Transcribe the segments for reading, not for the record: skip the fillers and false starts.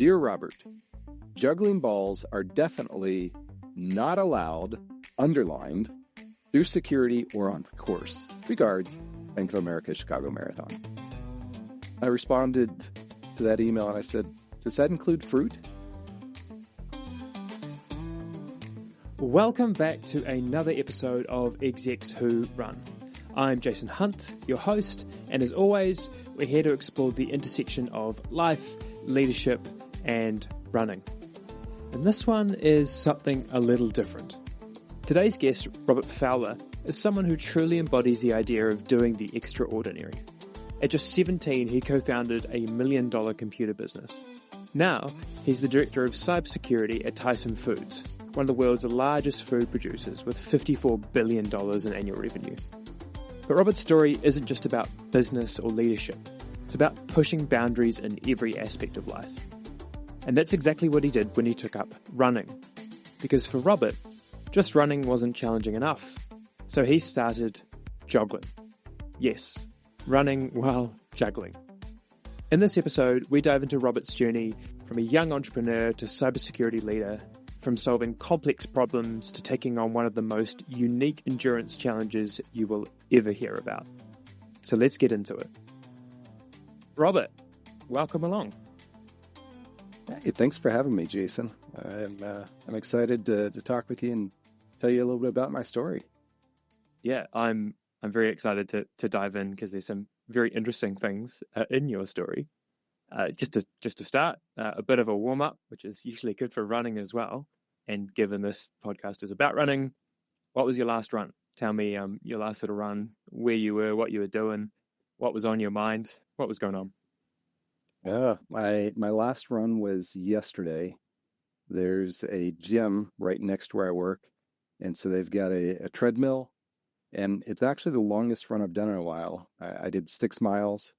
Dear Robert, juggling balls are definitely not allowed, underlined, through security or on course. Regards, Bank of America Chicago Marathon. I responded to that email and I said, does that include fruit? Welcome back to another episode of Execs Who Run. I'm Jason Hunt, your host, and as always, we're here to explore the intersection of life, leadership, and running. And this one is something a little different. Today's guest, Robert Fowler, is someone who truly embodies the idea of doing the extraordinary. At just 17, he co-founded a $1 million computer business. Now, he's the director of cybersecurity at Tyson Foods, one of the world's largest food producers with $54 billion in annual revenue. But Robert's story isn't just about business or leadership. It's about pushing boundaries in every aspect of life. And that's exactly what he did when he took up running. Because for Robert, just running wasn't challenging enough. So he started joggling. Yes, running while juggling. In this episode, we dive into Robert's journey from a young entrepreneur to cybersecurity leader, from solving complex problems to taking on one of the most unique endurance challenges you will ever hear about. So let's get into it. Robert, welcome along. Hey, thanks for having me, Jason. I'm excited to talk with you and tell you a little bit about my story. Yeah, I'm very excited to dive in because there's some very interesting things in your story. Just to start, a bit of a warm-up, which is usually good for running as well. And given this podcast is about running, what was your last run? Tell me your last little run, where you were, what you were doing, what was on your mind, what was going on? My last run was yesterday. There's a gym right next to where I work, and so they've got a treadmill, and it's actually the longest run I've done in a while. I did 6 miles.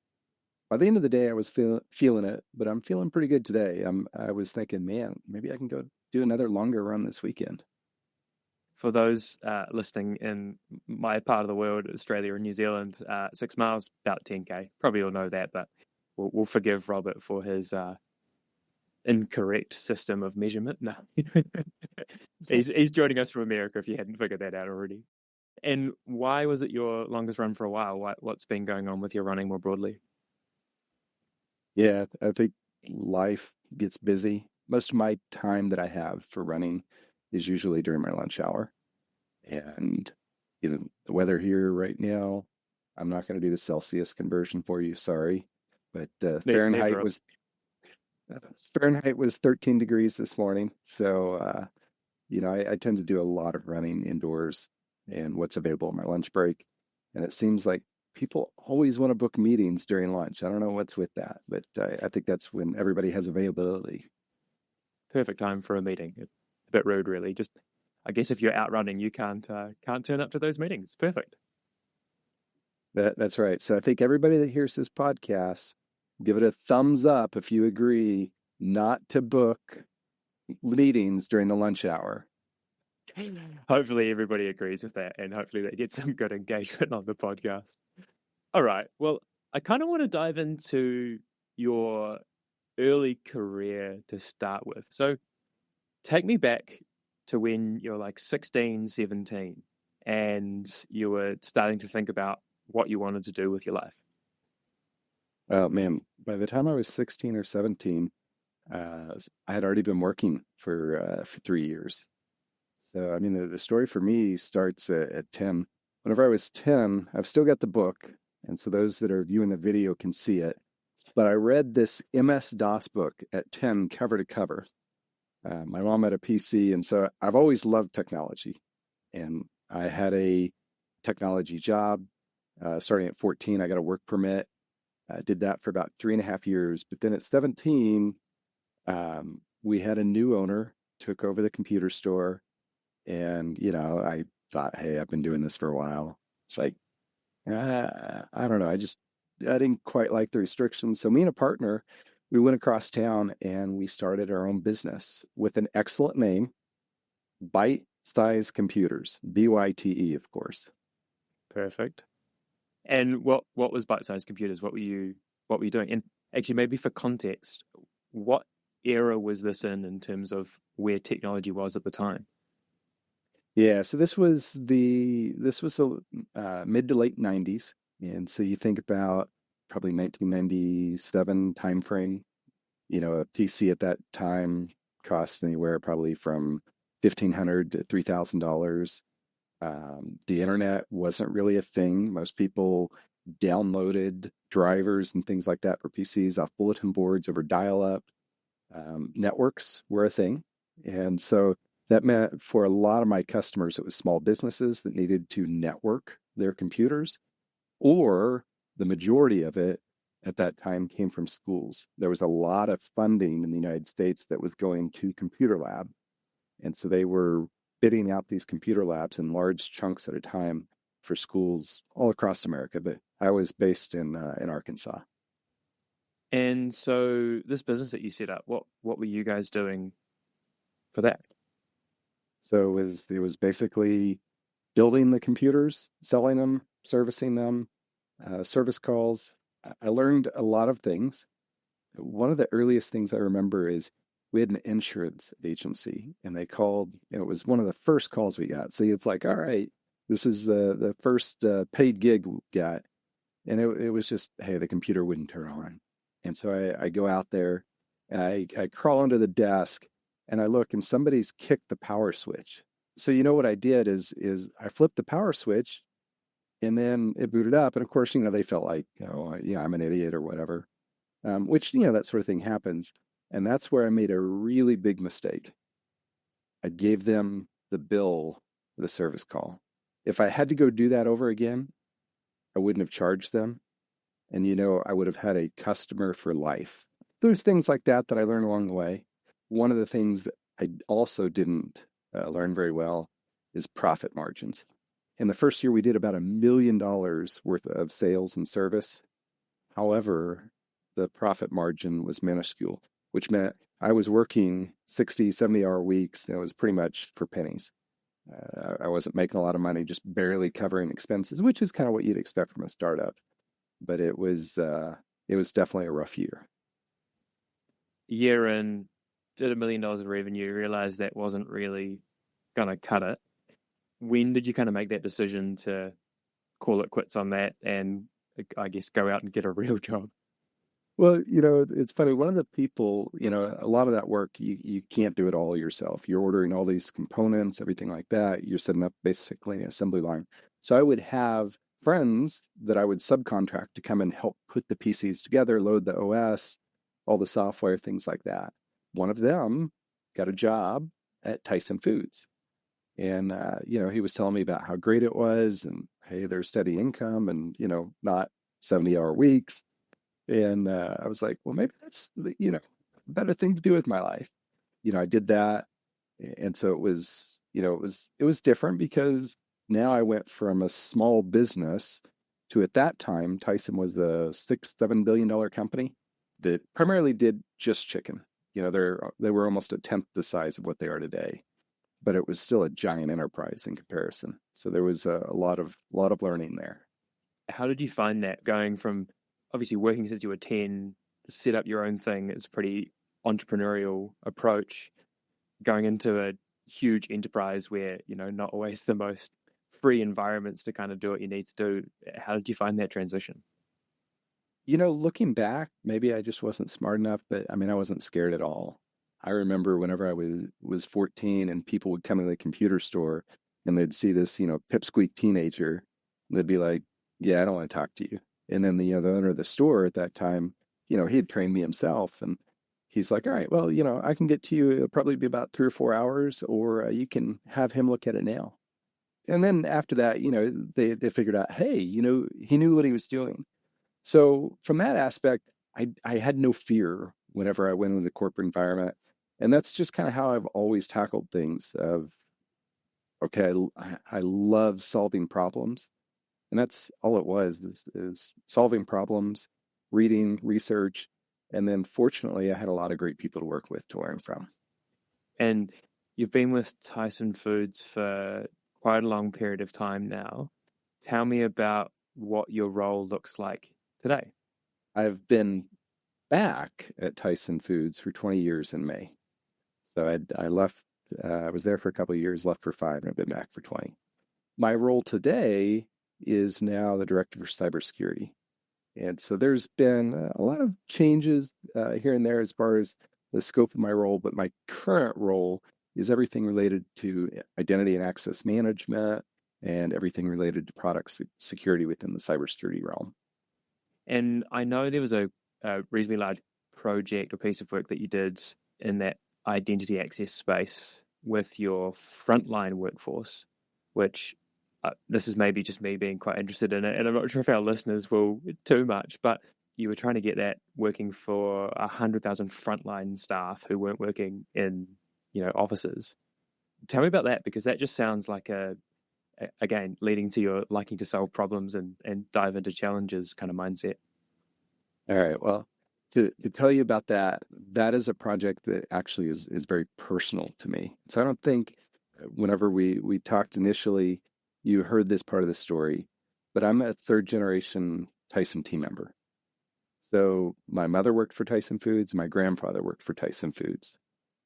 By the end of the day, I was feeling it, but I'm feeling pretty good today. I was thinking, man, maybe I can go do another longer run this weekend. For those listening in my part of the world, Australia and New Zealand, 6 miles, about 10K. Probably all know that, but we'll forgive Robert for his incorrect system of measurement. No, he's joining us from America if you hadn't figured that out already. And why was it your longest run for a while? What's been going on with your running more broadly? Yeah, I think life gets busy. Most of my time that I have for running is usually during my lunch hour. And, the weather here right now, I'm not going to do the Celsius conversion for you, sorry. But Fahrenheit was 13 degrees this morning. So, I tend to do a lot of running indoors and what's available in my lunch break. And it seems like people always want to book meetings during lunch. I don't know what's with that, but I think that's when everybody has availability. Perfect time for a meeting. A bit rude, really. Just, I guess if you're out running, you can't turn up to those meetings. Perfect. That's right. So I think everybody that hears this podcast, give it a thumbs up if you agree not to book meetings during the lunch hour. Hopefully everybody agrees with that, and hopefully they get some good engagement on the podcast. All right. Well, I kind of want to dive into your early career to start with. So take me back to when you're like 16, 17, and you were starting to think about what you wanted to do with your life. Oh, man, by the time I was 16 or 17, I had already been working for 3 years. So, I mean, the story for me starts at 10. Whenever I was 10, I've still got the book. And so those that are viewing the video can see it. But I read this MS-DOS book at 10, cover to cover. My mom had a PC, and so I've always loved technology. And I had a technology job. Starting at 14, I got a work permit. I did that for about 3.5 years. But then at 17, we had a new owner, took over the computer store. And, I thought, hey, I've been doing this for a while. It's like, I don't know. I didn't quite like the restrictions. So me and a partner, we went across town and we started our own business with an excellent name, Byte Size Computers, BYTE, of course. Perfect. And what was Byte Size Computers? What were you doing? And actually, maybe for context, what era was this in terms of where technology was at the time? Yeah, so this was the mid to late 90s. And so you think about probably 1997 timeframe. A PC at that time cost anywhere probably from $1,500 to $3,000. The internet wasn't really a thing. Most people downloaded drivers and things like that for PCs off bulletin boards over dial-up. Networks were a thing. And so that meant for a lot of my customers, it was small businesses that needed to network their computers, or the majority of it at that time came from schools. There was a lot of funding in the United States that was going to computer lab. And so they were bidding out these computer labs in large chunks at a time for schools all across America. But I was based in Arkansas. And so this business that you set up, what were you guys doing for that? So it was basically building the computers, selling them, servicing them, service calls. I learned a lot of things. One of the earliest things I remember is we had an insurance agency, and they called, and it was one of the first calls we got. So it's like, all right, this is the first paid gig we got. And it was just, hey, the computer wouldn't turn on. And so I go out there, and I crawl under the desk, and I look, and somebody's kicked the power switch. So what I did is I flipped the power switch, and then it booted up. And of course, they felt like, yeah, I'm an idiot or whatever, which, that sort of thing happens. And that's where I made a really big mistake. I gave them the bill for the service call. If I had to go do that over again, I wouldn't have charged them. And, I would have had a customer for life. There's things like that I learned along the way. One of the things that I also didn't learn very well is profit margins. In the first year, we did about $1 million worth of sales and service. However, the profit margin was minuscule, which meant I was working 60, 70-hour weeks. And it was pretty much for pennies. I wasn't making a lot of money, just barely covering expenses, which is kind of what you'd expect from a startup. But it was definitely a rough year. Year in, did $1 million of revenue, realized that wasn't really gonna cut it. When did you kind of make that decision to call it quits on that and, I guess, go out and get a real job? Well, it's funny. One of the people, a lot of that work, you can't do it all yourself. You're ordering all these components, everything like that. You're setting up basically an assembly line. So I would have friends that I would subcontract to come and help put the PCs together, load the OS, all the software, things like that. One of them got a job at Tyson Foods. And, he was telling me about how great it was, and hey, there's steady income and, not 70-hour weeks. And I was like, well, maybe that's, a better thing to do with my life. I did that. And so it was different because now I went from a small business to, at that time, Tyson was a $6-7 billion company that primarily did just chicken. They were almost a tenth the size of what they are today, but it was still a giant enterprise in comparison. So there was a lot of learning there. How did you find that going from obviously working since you were 10 to set up your own thing? It's a pretty entrepreneurial approach, going into a huge enterprise where, not always the most free environments to kind of do what you need to do. How did you find that transition? Looking back, maybe I just wasn't smart enough, but I mean, I wasn't scared at all. I remember whenever I was 14 and people would come to the computer store and they'd see this, pipsqueak teenager, they'd be like, yeah, I don't want to talk to you. And then the owner of the store at that time, he had trained me himself, and he's like, all right, well, I can get to you. It'll probably be about 3 or 4 hours, or you can have him look at it now. And then after that, they figured out, hey, he knew what he was doing. So from that aspect, I had no fear whenever I went into the corporate environment. And that's just kind of how I've always tackled things of, okay, I love solving problems. And that's all it was, is solving problems, reading, research. And then fortunately, I had a lot of great people to work with to learn from. And you've been with Tyson Foods for quite a long period of time now. Tell me about what your role looks like today. I've been back at Tyson Foods for 20 years in May. So I left, I was there for a couple of years, left for 5, and I've been back for 20. My role today is now the director for cybersecurity. And so there's been a lot of changes here and there as far as the scope of my role, but my current role is everything related to identity and access management and everything related to product security within the cybersecurity realm. And I know there was a reasonably large project or piece of work that you did in that identity access space with your frontline workforce, which this is maybe just me being quite interested in it, and I'm not sure if our listeners will too much, but you were trying to get that working for 100,000 frontline staff who weren't working in, offices. Tell me about that, because that just sounds like again, leading to your liking to solve problems and dive into challenges kind of mindset. All right. Well, to tell you about that, that is a project that actually is very personal to me. So I don't think whenever we talked initially, you heard this part of the story, but I'm a third generation Tyson team member. So my mother worked for Tyson Foods, my grandfather worked for Tyson Foods.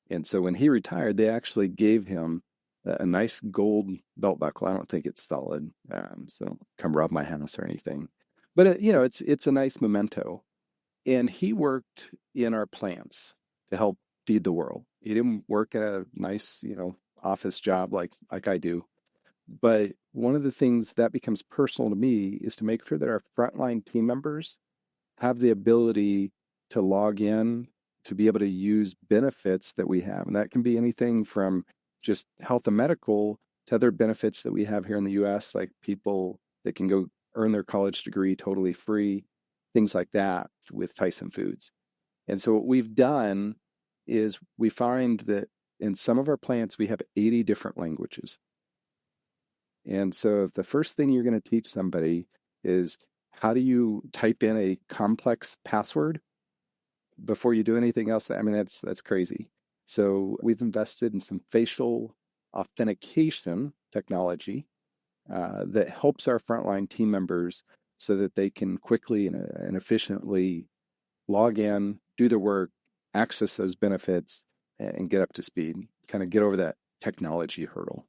And so when he retired, they actually gave him a nice gold belt buckle. I don't think it's solid, so don't come rob my house or anything. But it's a nice memento. And he worked in our plants to help feed the world. He didn't work at a nice, office job like I do. But one of the things that becomes personal to me is to make sure that our frontline team members have the ability to log in, to be able to use benefits that we have. And that can be anything from just health and medical to other benefits that we have here in the US, like people that can go earn their college degree totally free, things like that with Tyson Foods. And so what we've done is we find that in some of our plants, we have 80 different languages. And so if the first thing you're going to teach somebody is how do you type in a complex password before you do anything else, I mean, that's crazy. So we've invested in some facial authentication technology that helps our frontline team members so that they can quickly and efficiently log in, do their work, access those benefits, and get up to speed, kind of get over that technology hurdle.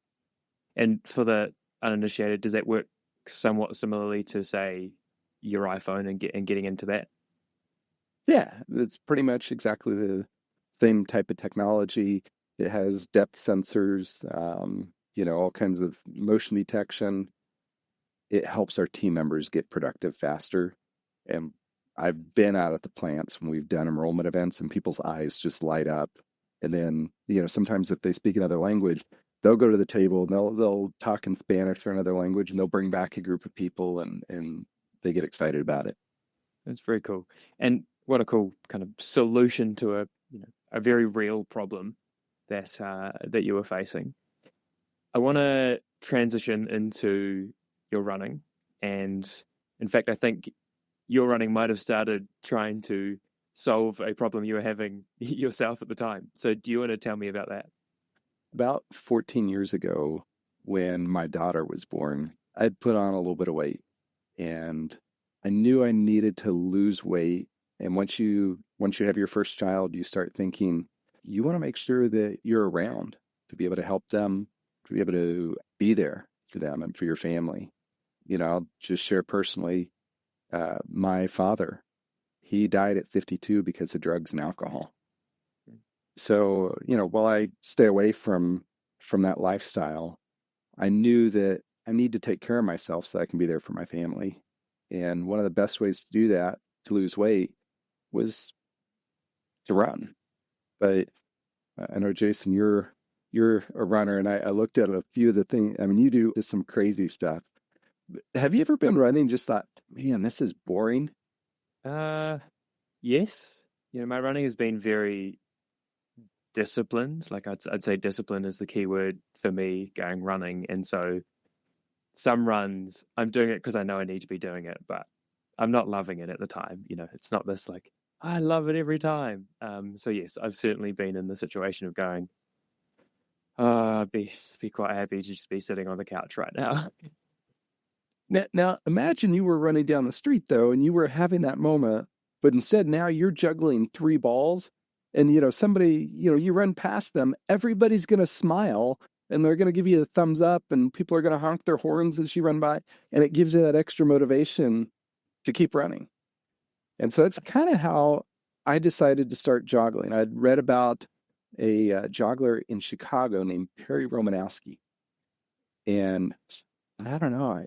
And for the uninitiated, does that work somewhat similarly to, say, your iPhone and getting into that? Yeah, it's pretty much exactly the same type of technology. It has depth sensors, all kinds of motion detection. It helps our team members get productive faster. And I've been out at the plants when we've done enrollment events and people's eyes just light up. And then, sometimes if they speak another language, they'll go to the table and they'll talk in Spanish or another language, and they'll bring back a group of people and they get excited about it. That's very cool. And what a cool kind of solution to a very real problem that you were facing. I want to transition into your running. And in fact, I think your running might have started trying to solve a problem you were having yourself at the time. So do you want to tell me about that? About 14 years ago, when my daughter was born, I'd put on a little bit of weight, and I knew I needed to lose weight. And once you have your first child, you start thinking you want to make sure that you're around to be able to help them, to be able to be there for them and for your family. I'll just share personally, my father, he died at 52 because of drugs and alcohol. So, while I stay away from that lifestyle, I knew that I need to take care of myself so that I can be there for my family. And one of the best ways to do that, to lose weight, was to run. But I know, Jason, you're a runner, and I looked at a few of the things. I mean, you do just some crazy stuff. Have you ever been running and just thought, man, this is boring? Yes. My running has been very disciplined. Like I'd say discipline is the key word for me going running. And so some runs, I'm doing it because I know I need to be doing it, but I'm not loving it at the time. It's not this like, I love it every time. So yes, I've certainly been in the situation of going, I'd be quite happy to just be sitting on the couch right now. Now, imagine you were running down the street, though, and you were having that moment, But instead, now you're juggling three balls, and somebody, you run past them, everybody's going to smile and they're going to give you a thumbs up, and people are going to honk their horns as you run by, and it gives you that extra motivation to keep running. And so that's kind of how I decided to start joggling. I'd read about a joggler in Chicago named Perry Romanowski, and I don't know,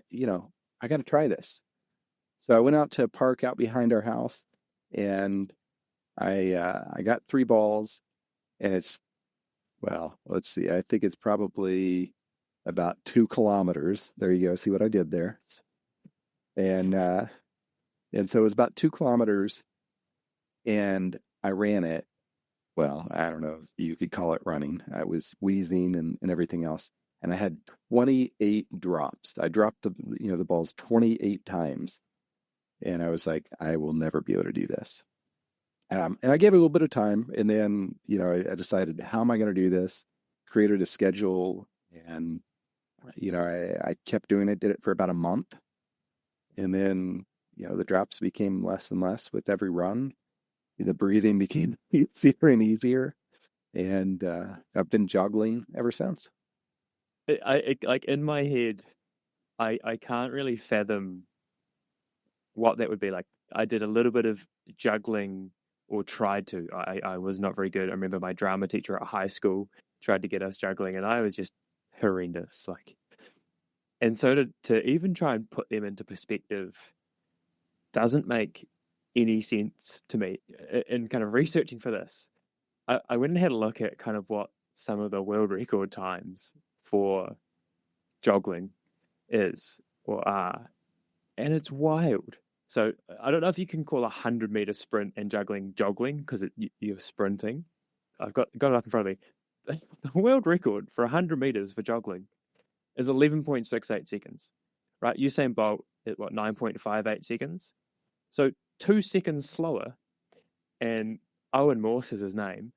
I got to try this. So I went out to a park out behind our house, and I got three balls, and let's see, I think it's probably about 2 kilometers. There you go. See what I did there? And so it was about 2 kilometers, and I ran it. Well, I don't know if you could call it running. I was wheezing and everything else. And I had 28 drops. I dropped the balls 28 times. And I was like, I will never be able to do this. And I gave it a little bit of time. And then, I decided, how am I going to do this? Created a schedule. And, I kept doing it, did it for about a month. And then, the drops became less and less with every run. The breathing became easier and easier. And I've been joggling ever since. Like in my head, I can't really fathom what that would be like. I did a little bit of juggling, or tried to. I was not very good. I remember my drama teacher at high school tried to get us juggling, and I was just horrendous. And so to even try and put them into perspective doesn't make any sense to me. In kind of researching for this, I went and had a look at kind of what some of the world record times for joggling is or are, and it's wild. So I don't know if you can call a 100-meter sprint and juggling joggling, because you're sprinting. I've got it up in front of me. The world record for 100 meters for joggling is 11.68 seconds, right? Usain Bolt at 9.58 seconds. So 2 seconds slower, and Owen Morse is his name,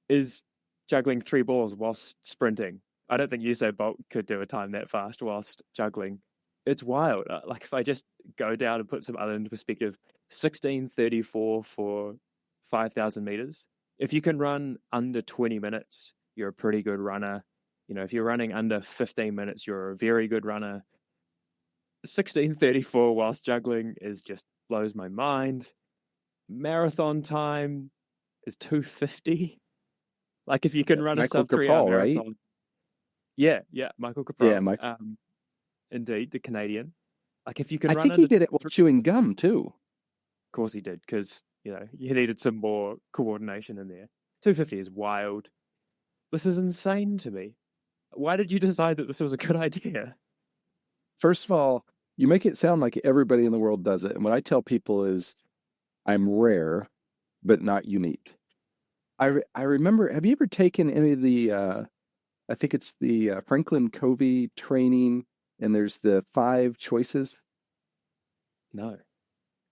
is juggling three balls whilst sprinting. I don't think Usain Bolt could do a time that fast whilst juggling. It's wild. Like, if I just go down and put some other into perspective, 16:34 for 5,000 meters. If you can run under 20 minutes, you're a pretty good runner. If you're running under 15 minutes, you're a very good runner. 16:34 whilst juggling just blows my mind. Marathon time is 2:50. Like, if you can run a Michael sub 3 hour Capral, right? marathon. Yeah, Michael Yeah, Capral. Mike. Indeed, the Canadian. Like, if you can I run think he under, did it while chewing gum too. of course he did, because you needed some more coordination in there. 250 is wild. This is insane to me. Why did you decide that this was a good idea? First of all, you make it sound like everybody in the world does it. And what I tell people is, I'm rare, but not unique. I remember, have you ever taken any of the, I think it's the Franklin Covey training, and there's the 5 choices? No.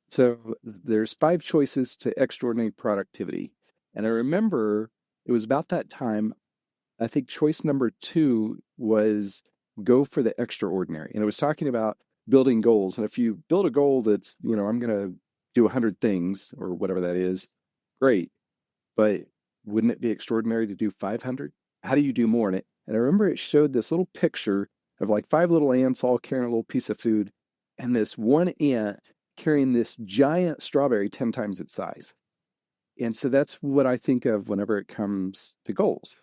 So there's 5 choices to extraordinary productivity. And I remember it was about that time, I think choice number 2 was go for the extraordinary. And it was talking about building goals. And if you build a goal that's, I'm going to do 100 things or whatever that is, great. But wouldn't it be extraordinary to do 500? How do you do more in it? And I remember it showed this little picture of like 5 little ants all carrying a little piece of food, and this one ant carrying this giant strawberry 10 times its size. And so that's what I think of whenever it comes to goals.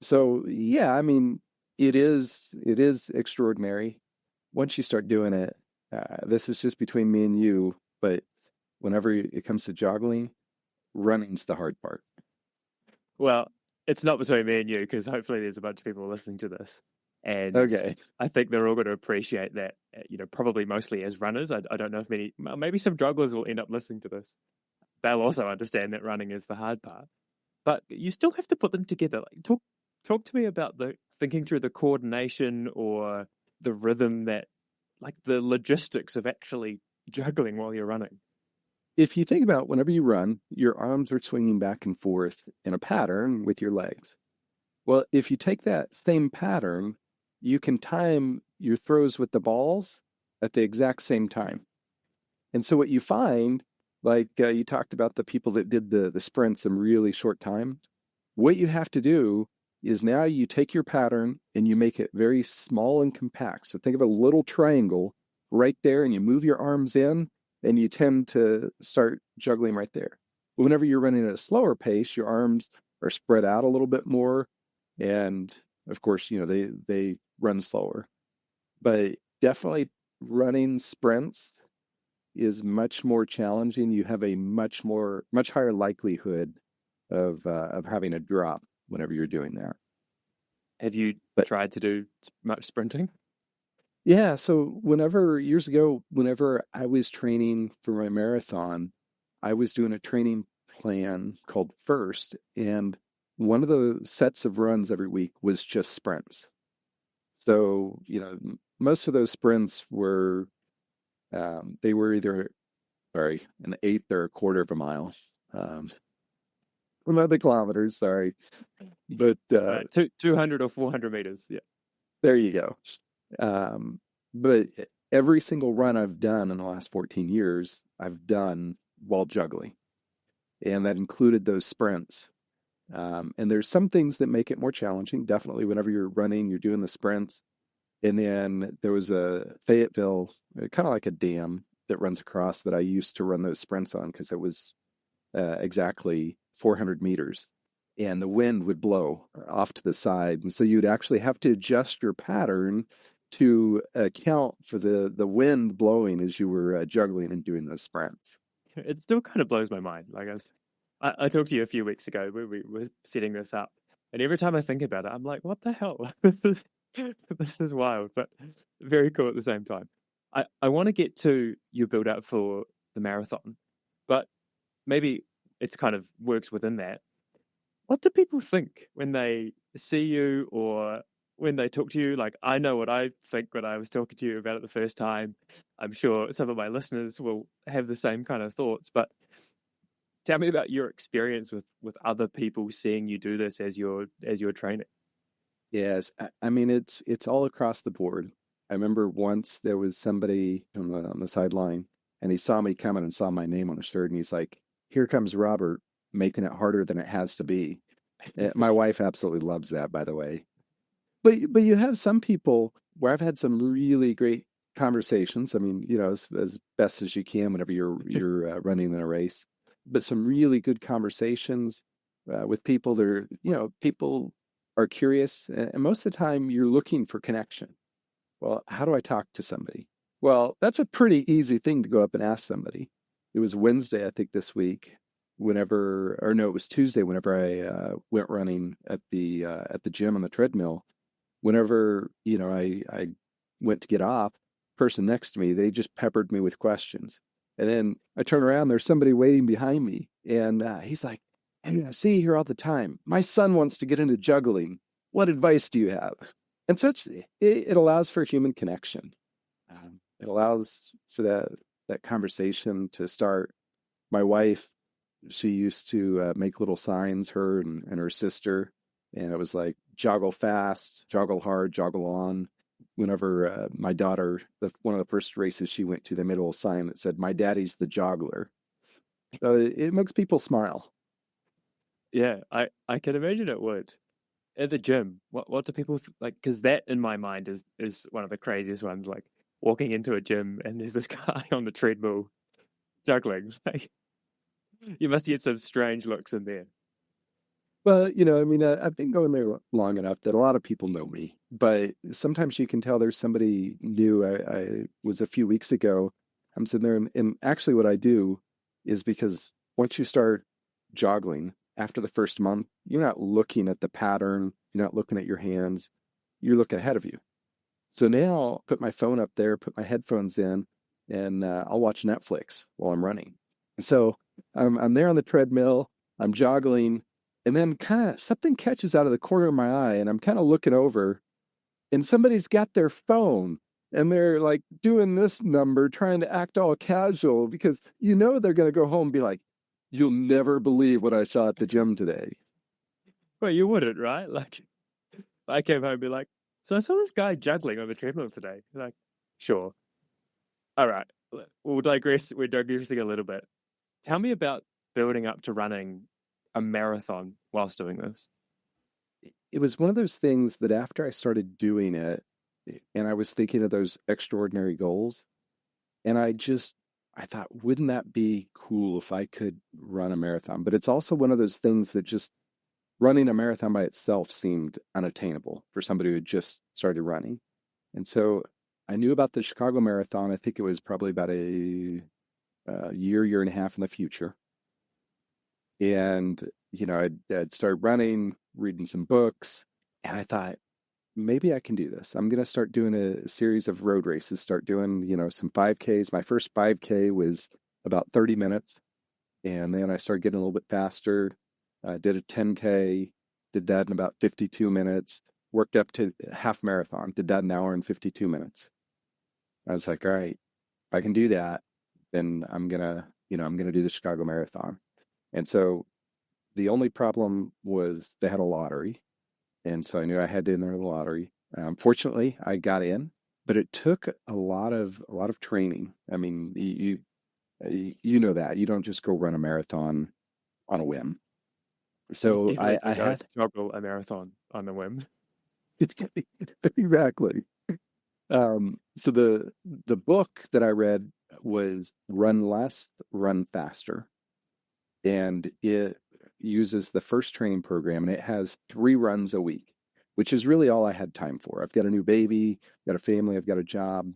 So yeah, I mean, it is extraordinary once you start doing it. This is just between me and you, but whenever it comes to joggling, running's the hard part. Well, it's not between me and you, because hopefully there's a bunch of people listening to this. And Okay. I think they're all going to appreciate that, probably mostly as runners. I don't know if maybe some jogglers will end up listening to this. They'll also understand that running is the hard part. But you still have to put them together. Like, talk to me about the thinking through the coordination or the rhythm, that, like, the logistics of actually juggling while you're running. If you think about whenever you run, your arms are swinging back and forth in a pattern with your legs. Well, if you take that same pattern, you can time your throws with the balls at the exact same time. And so what you find, Like you talked about the people that did the sprints in really short time. What you have to do is now you take your pattern and you make it very small and compact. So think of a little triangle right there, and you move your arms in, and you tend to start juggling right there. Whenever you're running at a slower pace, your arms are spread out a little bit more, and of course, they run slower. But definitely running sprints is much more challenging. You have a much higher likelihood of having a drop whenever you're doing that. Have you But tried to do much sprinting? yeah, so years ago, whenever I was training for my marathon, I was doing a training plan called First, and one of the sets of runs every week was just sprints. So, most of those sprints were they were either, sorry, an eighth or a quarter of a mile. Um, well, not the kilometers, sorry, but 200 or 400 meters. Yeah. there you go. Um, but every single run I've done in the last 14 years, I've done while juggling, and that included those sprints. And there's some things that make it more challenging. Definitely, whenever you're running, you're doing the sprints. And then there was a Fayetteville, kind of like a dam that runs across that I used to run those sprints on because it was exactly 400 meters. And the wind would blow off to the side. And so you'd actually have to adjust your pattern to account for the wind blowing as you were juggling and doing those sprints. It still kind of blows my mind. Like I talked to you a few weeks ago where we were setting this up, and every time I think about it, I'm like, what the hell? This is wild, but very cool at the same time. I want to get to your build up for the marathon, but maybe it's kind of works within that. What do people think when they see you or when they talk to you? Like, I know what I think when I was talking to you about it the first time. I'm sure some of my listeners will have the same kind of thoughts, but tell me about your experience with other people seeing you do this as you're training. Yes, I mean it's all across the board. I remember once there was somebody on the sideline, and he saw me coming and saw my name on the shirt, and he's like, "Here comes Robert, making it harder than it has to be." My wife absolutely loves that, by the way. But you have some people where I've had some really great conversations. I mean, as best as you can whenever you're running in a race, but some really good conversations with people. People are curious, and most of the time you're looking for connection. Well, how do I talk to somebody? Well, that's a pretty easy thing to go up and ask somebody. It was Wednesday, I think, this week. Or no, it was Tuesday. Whenever I went running at the gym on the treadmill, whenever I went to get off, person next to me, they just peppered me with questions, and then I turn around, there's somebody waiting behind me, and he's like, "Hey, I see you here all the time. My son wants to get into juggling. What advice do you have?" And such it allows for human connection. It allows for that conversation to start. My wife, she used to make little signs, her and her sister, and it was like joggle fast, joggle hard, joggle on. Whenever my daughter, one of the first races she went to, they made a little sign that said, "My daddy's the joggler." So it makes people smile. Yeah, I can imagine it would. At the gym, what do people like? Because that in my mind is one of the craziest ones. Like walking into a gym and there's this guy on the treadmill juggling. Like you must get some strange looks in there. Well, I mean, I've been going there long enough that a lot of people know me, but sometimes you can tell there's somebody new. I was a few weeks ago, I'm sitting there, and actually what I do is because once you start joggling after the first month, you're not looking at the pattern, you're not looking at your hands, you're looking ahead of you. So now I'll put my phone up there, put my headphones in, and I'll watch Netflix while I'm running. So I'm there on the treadmill, I'm joggling, and then kind of something catches out of the corner of my eye, and I'm kind of looking over, and somebody's got their phone, and they're like doing this number, trying to act all casual because they're going to go home and be like, "You'll never believe what I saw at the gym today." Well, you wouldn't, right? Like I came home and be like, so I saw this guy juggling on the treadmill today. Like, sure, all right, we'll digress. We're digressing a little bit. Tell me about building up to running a marathon whilst doing this. It was one of those things that after I started doing it, and I was thinking of those extraordinary goals, and I thought, wouldn't that be cool if I could run a marathon? But it's also one of those things that just running a marathon by itself seemed unattainable for somebody who had just started running. And so I knew about the Chicago Marathon. I think it was probably about a year and a half in the future. And, I'd started running, reading some books, and I thought, maybe I can do this. I'm going to start doing a series of road races, start doing, some 5Ks. My first 5K was about 30 minutes. And then I started getting a little bit faster. Did a 10K, did that in about 52 minutes, worked up to half marathon, did that an hour and 52 minutes. I was like, all right, if I can do that, then I'm gonna do the Chicago Marathon. And so the only problem was they had a lottery. And so I knew I had to enter the lottery. Fortunately, I got in, but it took a lot of training. I mean, you know that you don't just go run a marathon on a whim. You So definitely I don't go had joggle a marathon on a whim. exactly. So the book that I read was Run Less, Run Faster, and it uses the first training program, and it has 3 runs a week, which is really all I had time for. I've got a new baby, I've got a family, I've got a job.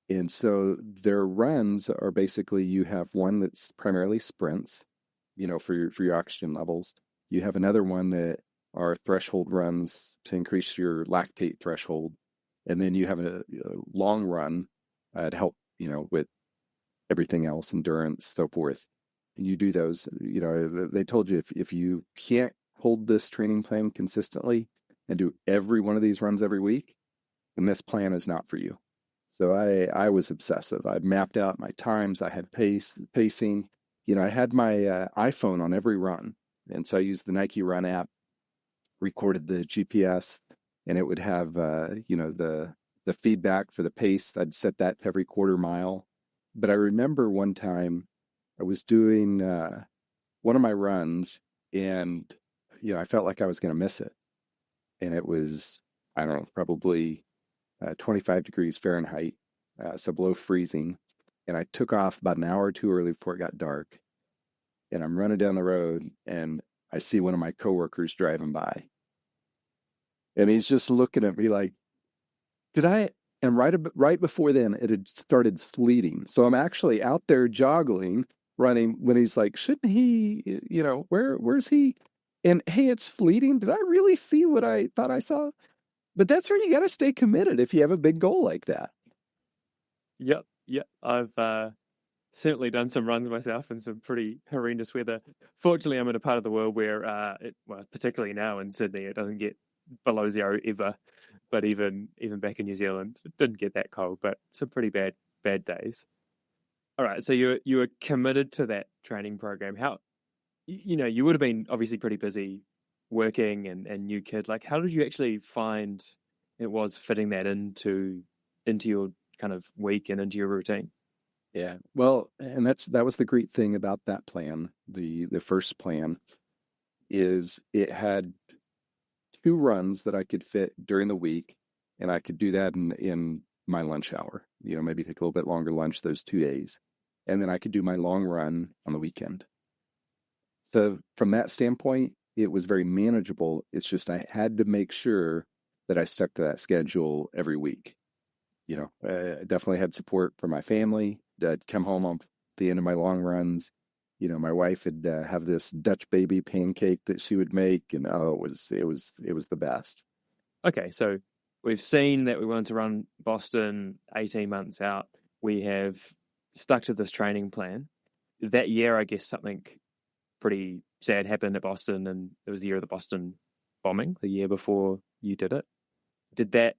And so their runs are basically you have one that's primarily sprints, for your oxygen levels. You have another one that are threshold runs to increase your lactate threshold. And then you have a long run to help, with everything else, endurance, so forth. And you do those, they told you if you can't hold this training plan consistently and do every one of these runs every week, then this plan is not for you. So I was obsessive. I mapped out my times. I had pacing. I had my iPhone on every run, and so I used the Nike Run app, recorded the GPS, and it would have the feedback for the pace. I'd set that to every quarter mile. But I remember one time I was doing one of my runs, and I felt like I was going to miss it, and it was, I don't know, probably 25 degrees Fahrenheit, so below freezing. And I took off about an hour or two early before it got dark. And I'm running down the road, and I see one of my coworkers driving by. And he's just looking at me like, did I? And right before then, it had started sleeting. So I'm actually out there joggling, running, when he's like, shouldn't he, where's he? And hey, it's fleeting. Did I really see what I thought I saw? But that's where you got to stay committed if you have a big goal like that. Yep, yep. I've certainly done some runs myself in some pretty horrendous weather. Fortunately, I'm in a part of the world where, well, particularly now in Sydney, it doesn't get below zero ever. But even back in New Zealand, it didn't get that cold, but some pretty bad days. All right, so you were committed to that training program. How you would have been obviously pretty busy working and new kid. Like, how did you actually find it was fitting that into your kind of week and into your routine? Yeah. Well, and that was the great thing about that plan. The first plan is it had 2 runs that I could fit during the week, and I could do that in my lunch hour. Maybe take a little bit longer lunch those 2 days, and then I could do my long run on the weekend. So from that standpoint, it was very manageable. It's just I had to make sure that I stuck to that schedule every week. I definitely had support from my family. I'd come home on the end of my long runs. My wife would have this Dutch baby pancake that she would make, and oh, it was the best. Okay, so we've seen that we wanted to run Boston 18 months out. We have stuck to this training plan. That year, I guess something pretty sad happened at Boston, and it was the year of the Boston bombing, the year before you did it. Did that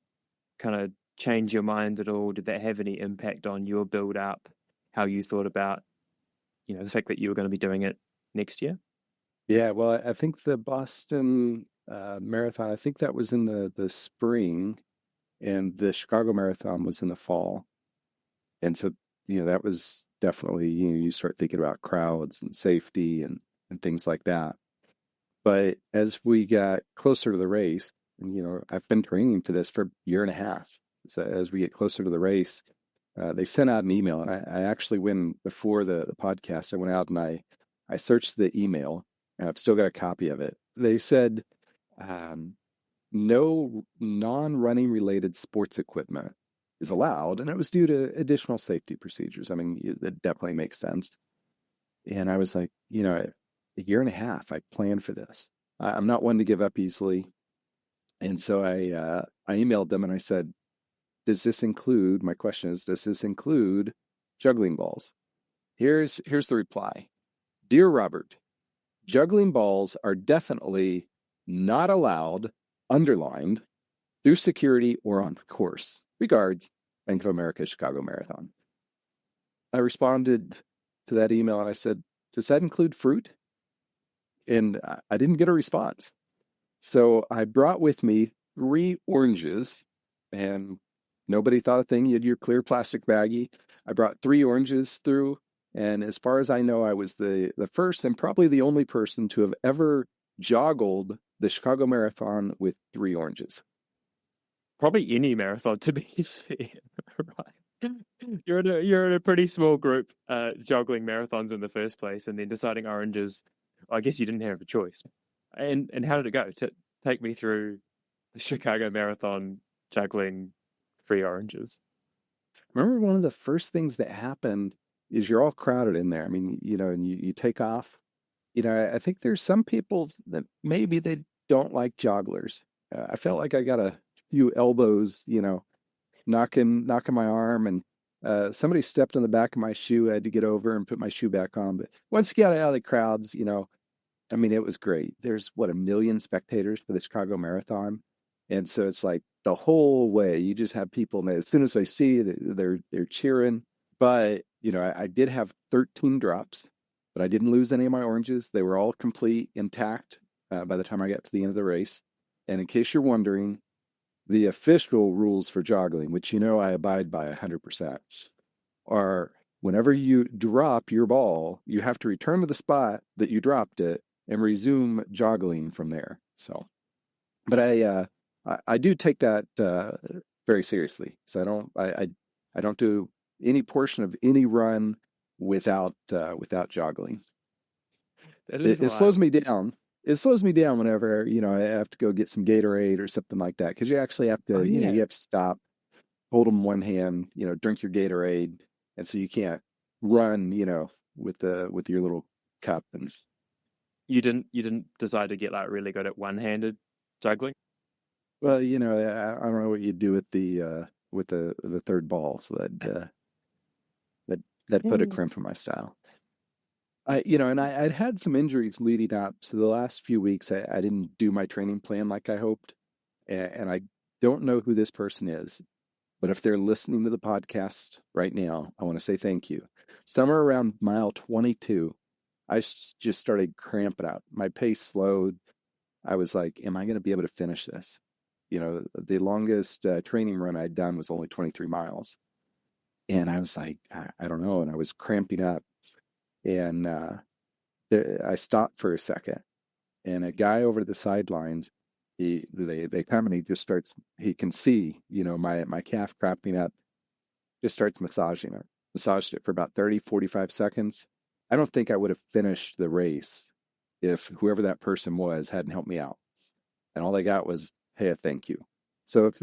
kind of change your mind at all? Did that have any impact on your build up, how you thought about, the fact that you were going to be doing it next year? Yeah, well, I think the Boston Marathon, I think that was in the spring, and the Chicago Marathon was in the fall. And so, that was definitely, you start thinking about crowds and safety and things like that. But as we got closer to the race, and, I've been training for this for a year and a half. So as we get closer to the race, they sent out an email, and I actually went before the podcast. I went out and I searched the email, and I've still got a copy of it. They said, um, no non-running related sports equipment is allowed, and it was due to additional safety procedures. I mean, that definitely makes sense. And I was like, a year and a half, I planned for this. I'm not one to give up easily. And so I emailed them and I said, my question is, does this include juggling balls? Here's the reply. Dear Robert, juggling balls are definitely not allowed, underlined, through security or on course. Regards, Bank of America Chicago Marathon. I responded to that email and I said, does that include fruit? And I didn't get a response. So I brought with me 3 oranges, and nobody thought a thing. You had your clear plastic baggie. I brought 3 oranges through, and as far as I know, I was the first and probably the only person to have ever joggled the Chicago Marathon with 3 oranges. Probably any marathon, to be fair, right? You're in a pretty small group, juggling marathons in the first place, and then deciding oranges. I guess you didn't have a choice. And how did it go? Take me through the Chicago Marathon juggling 3 oranges. Remember, one of the first things that happened is you're all crowded in there. I mean, and you take off. I think there's some people that maybe they don't like jogglers. I felt like I got a few elbows, knocking my arm, and somebody stepped on the back of my shoe. I had to get over and put my shoe back on. But once you got out of the crowds, I mean, it was great. There's 1 million spectators for the Chicago Marathon. And so it's like the whole way, you just have people, and as soon as they see you, they're cheering. But, I did have 13 drops, but I didn't lose any of my oranges. They were all complete, intact by the time I got to the end of the race. And in case you're wondering, the official rules for joggling, which I abide by 100%, are whenever you drop your ball, you have to return to the spot that you dropped it and resume joggling from there. So, but I do take that very seriously. So I don't do any portion of any run without joggling. That is It slows wild. me down. It slows me down whenever I have to go get some Gatorade or something like that, because you actually have Oh to yeah, you have to stop, hold them in one hand, drink your Gatorade, and so you can't run with your little cup. And you didn't decide to get like really good at one-handed juggling. well, I don't know what you do with the third ball, so that put a Yeah. crimp in my style. And I'd had some injuries leading up, so the last few weeks I didn't do my training plan like I hoped, and I don't know who this person is, but if they're listening to the podcast right now, I want to say thank you. Somewhere around mile 22, just started cramping out. My pace slowed. I was like, am I going to be able to finish this? The longest training run I'd done was only 23 miles. And I was like, I don't know. And I was cramping up. And I stopped for a second. And a guy over the sidelines, they come and he just starts, he can see, my calf cramping up, just starts massaging it. Massaged it for about 30, 45 seconds. I don't think I would have finished the race if whoever that person was hadn't helped me out. And all they got was, hey, a thank you. So if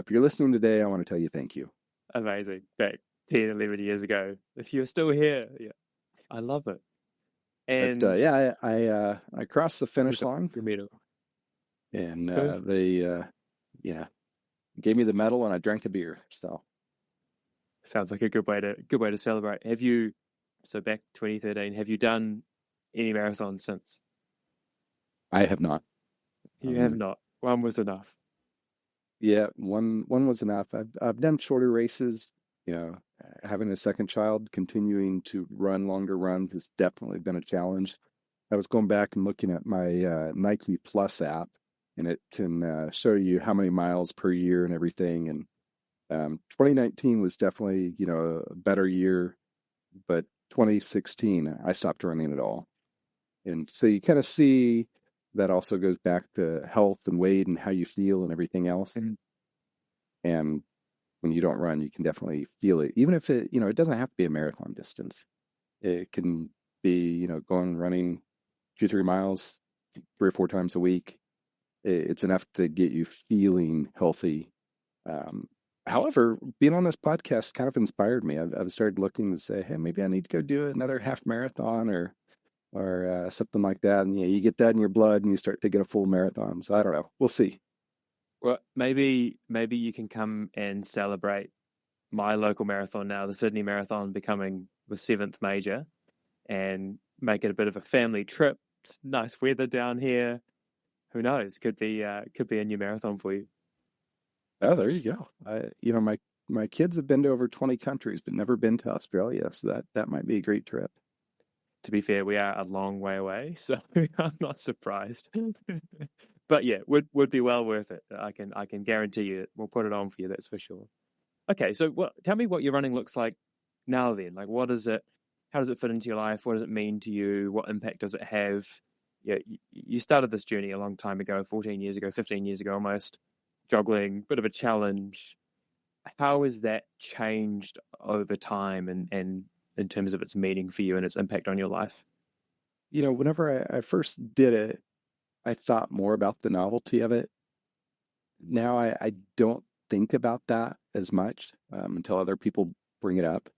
you're listening today, I want to tell you thank you. Amazing. Back 10, 11 years ago. If you're still here, yeah, I love it. But And yeah, I crossed the we finish got line, your medal. and Perfect. they yeah gave me the medal, and I drank a beer. So Sounds like a good way to celebrate. Have you, so back 2013, have you done any marathons since? I have not. You have Um, not. One was enough. yeah, one was enough. I've done shorter races. Having a second child, continuing to run longer runs has definitely been a challenge. I was going back and looking at my Nike Plus app, and it can show you how many miles per year and everything. And 2019 was definitely, a better year, but 2016, I stopped running at all. And so you kind of see that also goes back to health and weight and how you feel and everything else. Mhm. And when you don't run, you can definitely feel it. Even if it doesn't have to be a marathon distance. It can be, going running 2, 3 miles, 3 or 4 times a week. It's enough to get you feeling healthy. Um, However, being on this podcast kind of inspired me. I've started looking to say, hey, maybe I need to go do another half marathon or something like that. And you get that in your blood and you start thinking of full marathons. So I don't know. We'll see. Well, maybe you can come and celebrate my local marathon now, the Sydney Marathon, becoming the seventh major, and make it a bit of a family trip. It's nice weather down here. Who knows? Could be a new marathon for you. Oh, there you go. My kids have been to over 20 countries, but never been to Australia. So that might be a great trip. To be fair, we are a long way away, so I'm not surprised. But yeah, would be well worth it. I can guarantee you it. We'll put it on for you. That's for sure. Okay, so tell me what your running looks like now. Then, like, what is it? How does it fit into your life? What does it mean to you? What impact does it have? Yeah, you started this journey a long time ago, 14 years ago, 15 years ago, almost. Joggling, bit of a challenge. How has that changed over time, and in terms of its meaning for you and its impact on your life? Whenever I first did it, I thought more about the novelty of it. Now I don't think about that as much until other people bring it up.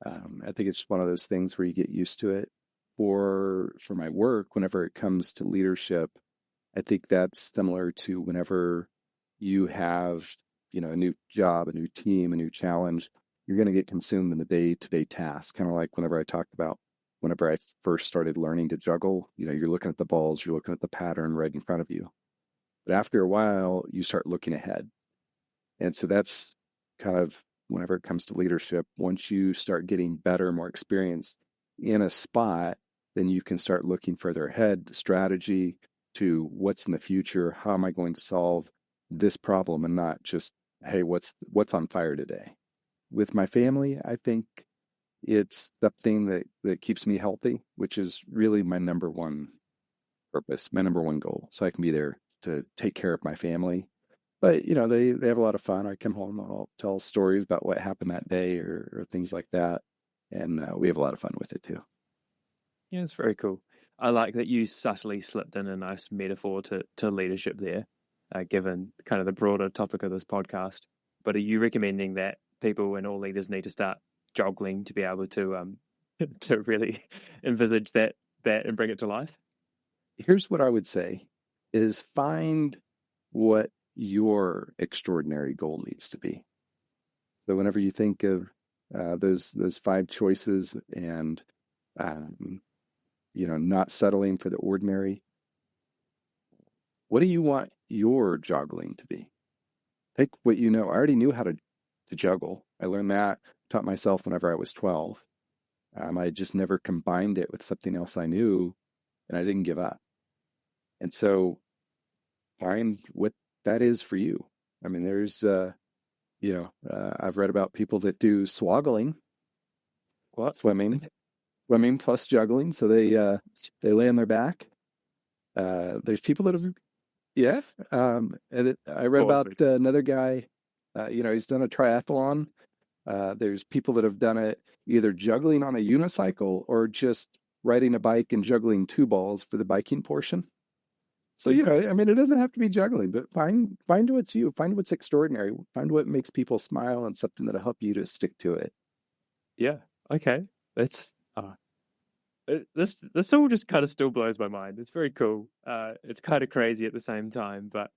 I think it's just one of those things where you get used to it. For my work, whenever it comes to leadership, I think that's similar to whenever you have, a new job, a new team, a new challenge, you're going to get consumed in the day-to-day tasks. Kind of like whenever I talked about whenever I first started learning to juggle, you're looking at the balls, you're looking at the pattern right in front of you. But after a while, you start looking ahead. And so that's kind of whenever it comes to leadership, once you start getting better, more experience in a spot, then you can start looking further ahead, strategy to what's in the future. How am I going to solve this problem and not just, hey, what's on fire today? With my family, I think it's something that keeps me healthy, which is really my number one purpose, my number one goal. So I can be there to take care of my family. But they have a lot of fun. I come home and I'll tell stories about what happened that day or things like that, and we have a lot of fun with it too. Yeah, it's very cool. I like that you subtly slipped in a nice metaphor to leadership there, given kind of the broader topic of this podcast. But are you recommending that people and all leaders need to start joggling to be able to to really envisage that and bring it to life? Here's what I would say: is find what your extraordinary goal needs to be. So whenever you think of those five choices and um, not settling for the ordinary, what do you want your joggling to be? Take what you know. I already knew how to juggle. I learned that, taught myself whenever I was 12. I just never combined it with something else I knew, and I didn't give up. And so find what that is for you. I mean, I've read about people that do swoggling, What? swimming, swimming plus juggling. So they lay on their back. There's people that have, yeah. I read Pause. about another guy. He's done a triathlon. There's people that have done it either juggling on a unicycle or just riding a bike and juggling two balls for the biking portion. So, I mean, it doesn't have to be juggling, but find what's you, find what's extraordinary, find what makes people smile and something that'll help you to stick to it. Yeah. Okay. That's this all just kind of still blows my mind. It's very cool. It's kind of crazy at the same time, but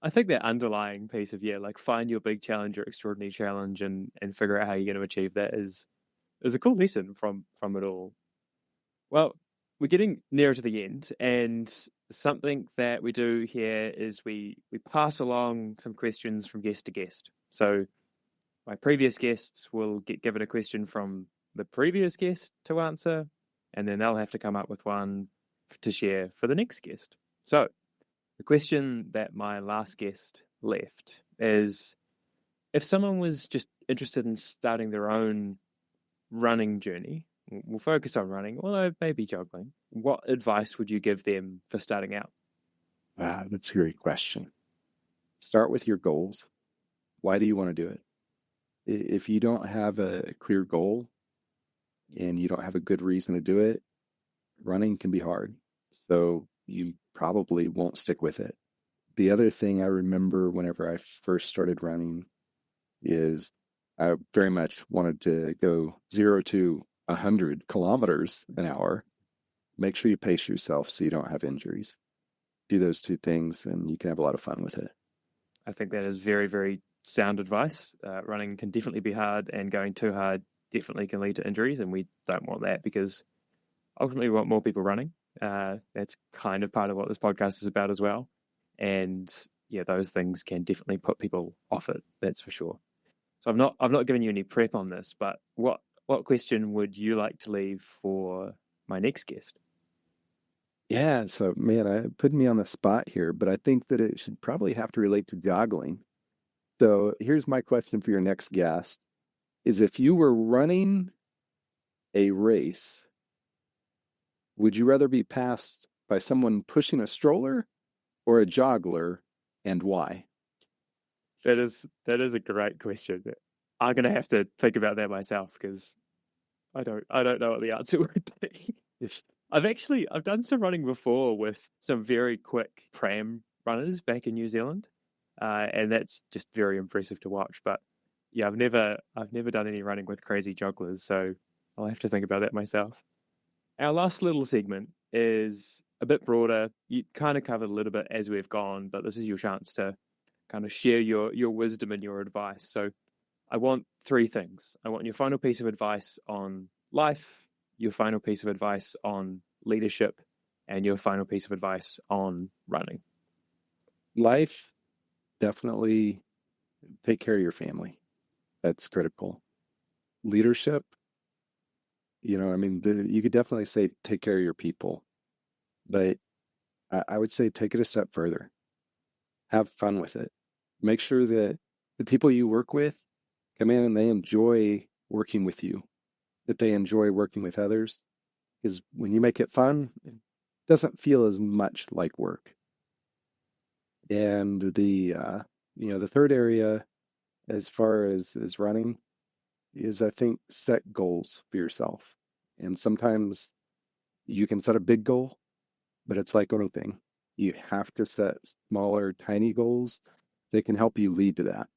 I think that underlying piece of, like, find your big challenge or extraordinary challenge and figure out how you're going to achieve that is a cool lesson from it all. Well, we're getting nearer to the end, and something that we do here is we pass along some questions from guest to guest. So my previous guests will get given a question from the previous guest to answer, and then they'll have to come up with one to share for the next guest. So the question that my last guest left is, if someone was just interested in starting their own running journey, we'll focus on running, although maybe joggling, what advice would you give them for starting out? That's a great question. Start with your goals. Why do you want to do it? If you don't have a clear goal and you don't have a good reason to do it, running can be hard. So you probably won't stick with it. The other thing I remember whenever I first started running is I very much wanted to go 0 to 100 kilometers an hour. Make sure you pace yourself so you don't have injuries. Do those two things and you can have a lot of fun with it. I think that is very, very sound advice. Running can definitely be hard, and going too hard definitely can lead to injuries, and we don't want that because ultimately we want more people running. That's kind of part of what this podcast is about as well. And yeah, those things can definitely put people off it. That's for sure. So I've not given you any prep on this, but what question would you like to leave for my next guest? Yeah, so man, putting me on the spot here, but I think that it should probably have to relate to joggling. So here's my question for your next guest is if you were running a race, would you rather be passed by someone pushing a stroller or a joggler, and why? That is a great question. I'm gonna have to think about that myself because I don't know what the answer would be. I've done some running before with some very quick pram runners back in New Zealand, and that's just very impressive to watch. But yeah, I've never done any running with crazy jogglers, so I'll have to think about that myself. Our last little segment is a bit broader. You kind of covered a little bit as we've gone, but this is your chance to kind of share your wisdom and your advice. So I want three things. I want your final piece of advice on life, your final piece of advice on leadership, and your final piece of advice on running. Life, definitely take care of your family. That's critical. Leadership, I mean, you could definitely say take care of your people, but I would say take it a step further. Have fun with it. Make sure that the people you work with come in and they enjoy working with you, that they enjoy working with others. Because when you make it fun, it doesn't feel as much like work. And the third area, as far as running, is I think set goals for yourself. And sometimes you can set a big goal, but it's like anything. You have to set smaller, tiny goals that can help you lead to that.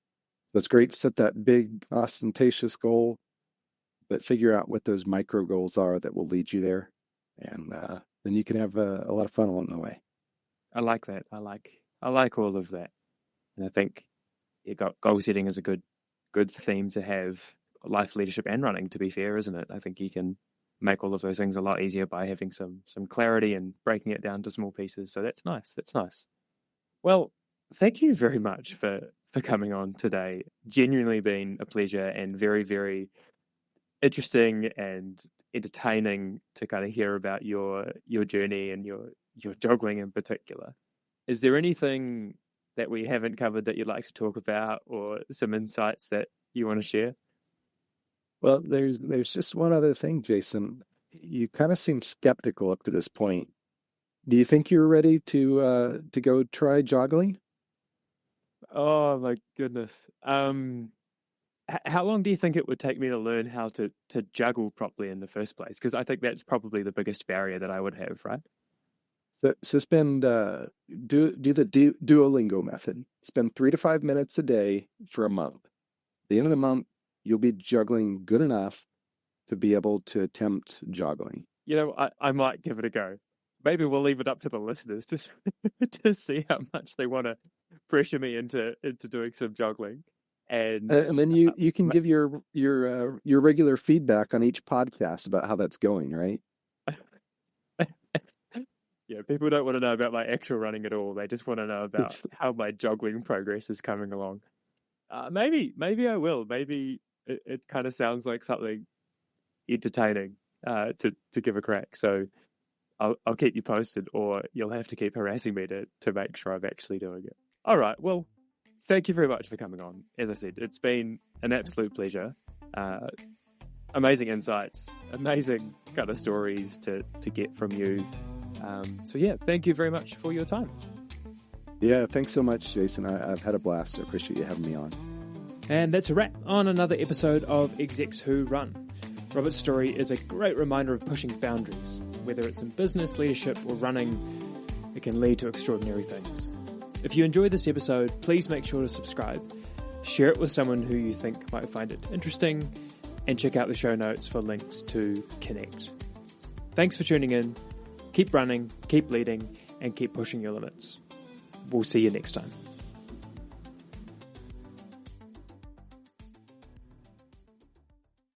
So it's great to set that big, ostentatious goal, but figure out what those micro goals are that will lead you there. And then you can have a lot of fun along the way. I like that. I like all of that, and I think goal setting is a good theme to have. Life, leadership, and running. To be fair, isn't it? I think you can make all of those things a lot easier by having some clarity and breaking it down to small pieces. So that's nice. That's nice. Well, thank you very much for coming on today. Genuinely been a pleasure and very, very interesting and entertaining to kind of hear about your journey and your joggling in particular. Is there anything that we haven't covered that you'd like to talk about, or some insights that you want to share? Well, there's just one other thing, Jason. You kind of seem skeptical up to this point. Do you think you're ready to go try joggling? Oh my goodness. How long do you think it would take me to learn how to juggle properly in the first place? Because I think that's probably the biggest barrier that I would have, right? So spend do the Duolingo method. Spend 3 to 5 minutes a day for a month. At the end of the month, you'll be juggling good enough to be able to attempt joggling. You know, I might give it a go. Maybe we'll leave it up to the listeners to to see how much they want to pressure me into doing some juggling. And And then you can give your regular feedback on each podcast about how that's going, right? yeah, people don't want to know about my actual running at all. They just want to know about how my juggling progress is coming along. Maybe I will. Maybe it kind of sounds like something entertaining to give a crack. So I'll keep you posted, or you'll have to keep harassing me to make sure I'm actually doing it. All right. Well, thank you very much for coming on. As I said, it's been an absolute pleasure. Amazing insights, amazing kind of stories to get from you. So yeah, thank you very much for your time. Yeah, thanks so much, Jason. I've had a blast. I appreciate you having me on. And that's a wrap on another episode of Execs Who Run. Robert's story is a great reminder of pushing boundaries. Whether it's in business, leadership, or running, it can lead to extraordinary things. If you enjoyed this episode, please make sure to subscribe, share it with someone who you think might find it interesting, and check out the show notes for links to connect. Thanks for tuning in. Keep running, keep leading, and keep pushing your limits. We'll see you next time.